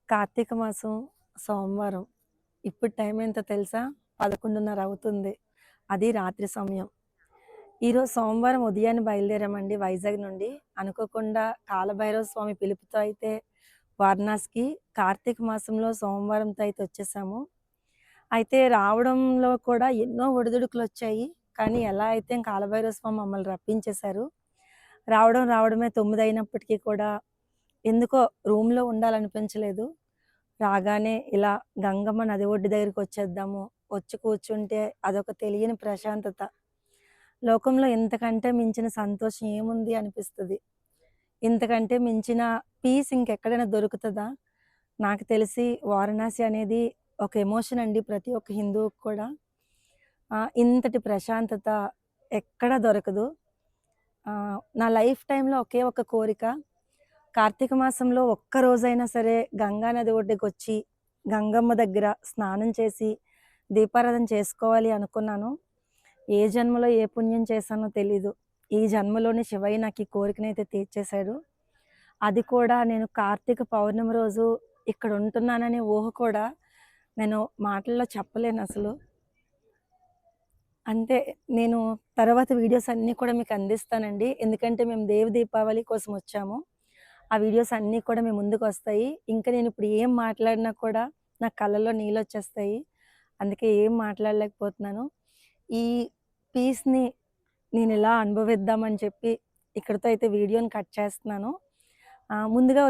కార్తీక మాసం సోమవారం. ఇప్పుడు టైం ఎంతో తెలుసా? 11:30 అవుతుంది. అది రాత్రి సమయం. ఈరోజు సోమవారం ఉదయాన్నే బయలుదేరామండి వైజాగ్ నుండి. అనుకోకుండా కాలభైరవ స్వామి పిలుపుతో అయితే వారణాసికి కార్తీక మాసంలో సోమవారంతో అయితే వచ్చేసాము. అయితే రావడంలో కూడా ఎన్నో ఒడిదుడుకులొచ్చాయి. కానీ ఎలా అయితే కాలభైరవ స్వామి మమ్మల్ని రప్పించేశారు. రావడమే 9 అయినప్పటికీ కూడా ఎందుకో రూమ్‌లో ఉండాలనిపించలేదు. రాగానే ఇలా గంగమ్మ నది ఒడ్డు దగ్గరికొచ్చేద్దాము. వచ్చి కూర్చుంటే అదొక తెలియని ప్రశాంతత. లోకంలో ఇంతకంటే మించిన సంతోషం ఏముంది అనిపిస్తది. ఇంతకంటే మించిన పీస్ ఇంకెక్కడైనా దొరుకుతదా? నాకు తెలిసి వారణాసి అనేది ఒక ఎమోషన్ అండి ప్రతి ఒక్క హిందువుకి కూడా. ఇంతటి ప్రశాంతత ఎక్కడ దొరకదు. నా లైఫ్ టైమ్‌లో ఒకే ఒక కోరిక కార్తీక మాసంలో ఒక్క రోజైనా సరే గంగా నది ఒడ్డుకొచ్చి, గంగమ్మ దగ్గర స్నానం చేసి, దీపారాధన చేసుకోవాలి అనుకున్నాను. ఏ జన్మలో ఏ పుణ్యం చేశానో తెలీదు. ఈ జన్మలోనే శివయ్య నాకు ఈ కోరికనైతే తీర్చేశాడు. అది కూడా నేను కార్తీక పౌర్ణమి రోజు ఇక్కడ ఉంటున్నాననే ఊహ కూడా నేను మాటల్లో చెప్పలేనసలు. అంటే నేను తర్వాత వీడియోస్ అన్నీ కూడా మీకు అందిస్తానండి. ఎందుకంటే మేము దేవి దీపావళి కోసం వచ్చాము. ఆ వీడియోస్ అన్నీ కూడా మీ ముందుకొస్తాయి. ఇంకా నేనిప్పుడు ఏం మాట్లాడినా కూడా నా కళ్ళల్లో నీళ్ళొచ్చేస్తాయి. అందుకే ఏం మాట్లాడలేకపోతున్నాను. ఈ పీస్‌ని నేనెలా అనుభవిద్దామని చెప్పి ఇక్కడితో అయితే వీడియోని కట్ చేస్తున్నాను. ముందుగా